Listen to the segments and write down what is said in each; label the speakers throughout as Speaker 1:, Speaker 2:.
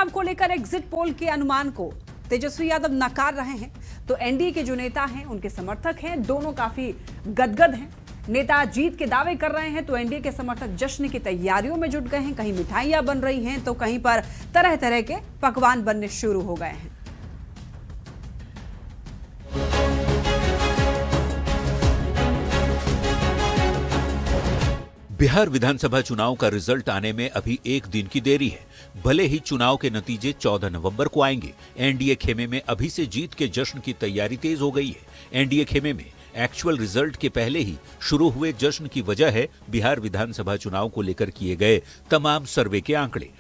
Speaker 1: चुनाव को लेकर एग्जिट पोल के अनुमान को तेजस्वी यादव नकार रहे हैं, तो एनडीए के जो नेता हैं, उनके समर्थक हैं, दोनों काफी गदगद हैं। नेता जीत के दावे कर रहे हैं तो एनडीए के समर्थक जश्न की तैयारियों में जुट गए हैं। कहीं मिठाइयां बन रही हैं तो कहीं पर तरह तरह के पकवान बनने शुरू हो गए हैं।
Speaker 2: बिहार विधानसभा चुनाव का रिजल्ट आने में अभी एक दिन की देरी है। भले ही चुनाव के नतीजे 14 नवंबर को आएंगे, एनडीए खेमे में अभी से जीत के जश्न की तैयारी तेज हो गई है। एनडीए खेमे में एक्चुअल रिजल्ट के पहले ही शुरू हुए जश्न की वजह है बिहार विधानसभा चुनाव को लेकर किए गए तमाम सर्वे के आंकड़े।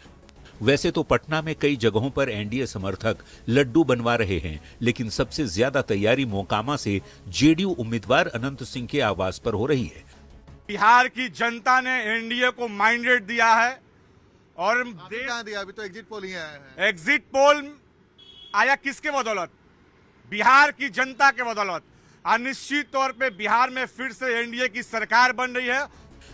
Speaker 2: वैसे तो पटना में कई जगहों पर एनडीए समर्थक लड्डू बनवा रहे हैं, लेकिन सबसे ज्यादा तैयारी मोकामा से जेडीयू उम्मीदवार अनंत सिंह के आवास पर हो रही है।
Speaker 3: बिहार की जनता ने एनडीए को माइंडेड दिया है और
Speaker 4: कहाँ दिया? अभी तो एग्जिट पोल ही आया है।
Speaker 3: एग्जिट पोल आया किसके बदौलत? बिहार की जनता के बदौलत। निश्चित तौर पे बिहार में फिर से एनडीए की सरकार बन रही है।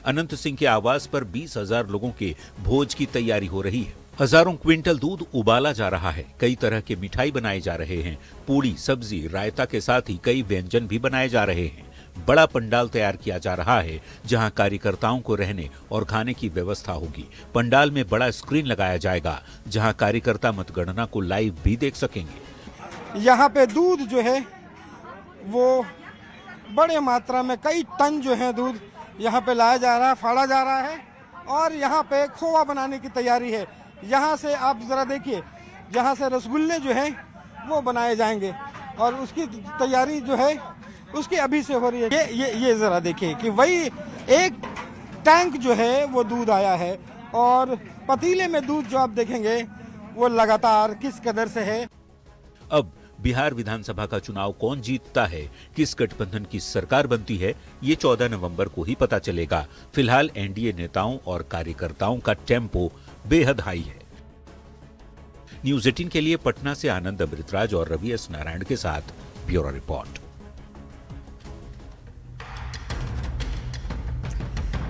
Speaker 2: अनंत सिंह के आवास पर 20,000 लोगों के भोज की तैयारी हो रही है। हजारों क्विंटल दूध उबाला जा रहा है, कई तरह के मिठाई बनाए जा रहे हैं, पूरी सब्जी रायता के साथ ही कई व्यंजन भी बनाए जा रहे हैं। बड़ा पंडाल तैयार किया जा रहा है जहां कार्यकर्ताओं को रहने और खाने की व्यवस्था होगी। पंडाल में बड़ा स्क्रीन लगाया जाएगा जहां कार्यकर्ता मतगणना को लाइव भी देख सकेंगे।
Speaker 5: यहाँ पे दूध जो है वो बड़े मात्रा में कई टन जो है दूध यहाँ पे लाया जा रहा है, फाड़ा जा रहा है और यहाँ पे खोवा बनाने की तैयारी है। यहाँ से आप जरा देखिए, जहाँ से रसगुल्ले जो है वो बनाए जाएंगे और उसकी तैयारी जो है उसकी अभी से हो रही है। ये जरा देखिए कि वही एक टैंक जो है वो दूध आया है और पतीले में दूध जो आप देखेंगे वो लगातार किस कदर से है।
Speaker 2: अब बिहार विधानसभा का चुनाव कौन जीतता है, किस गठबंधन की सरकार बनती है, ये 14 नवंबर को ही पता चलेगा। फिलहाल एनडीए नेताओं और कार्यकर्ताओं का टेम्पो बेहद हाई है। न्यूज़ 18 के लिए पटना से आनंद अमृतराज और रवि एस नारायण के साथ ब्यूरो रिपोर्ट।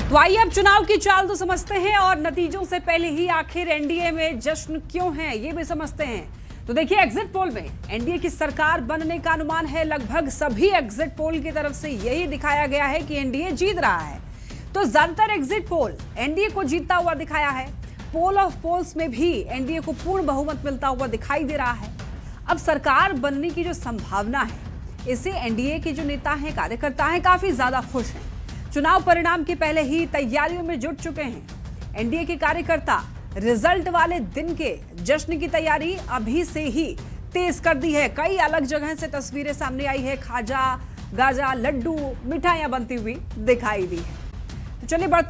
Speaker 1: तो आइए अब चुनाव की चाल तो समझते हैं और नतीजों से पहले ही आखिर एनडीए में जश्न क्यों है ये भी समझते हैं। तो देखिए, एग्जिट पोल में एनडीए की सरकार बनने का अनुमान है। लगभग सभी एग्जिट पोल की तरफ से यही दिखाया गया है कि एनडीए जीत रहा है। तो ज्यादातर एग्जिट पोल एनडीए को जीतता हुआ दिखाया है। पोल ऑफ पोल्स में भी एनडीए को पूर्ण बहुमत मिलता हुआ दिखाई दे रहा है। अब सरकार बनने की जो संभावना है, इससे एनडीए के जो नेता हैं, कार्यकर्ता हैं, काफी ज्यादा खुश हैं। चुनाव परिणाम के पहले ही तैयारियों में जुट चुके हैं। एनडीए के कार्यकर्ता रिजल्ट वाले दिन के जश्न की तैयारी अभी से ही तेज कर दी है। कई अलग जगह से तस्वीरें सामने आई है। खाजा, गाजा, लड्डू, मिठाइयां बनती हुई दिखाई दी है। तो चलिए बढ़ते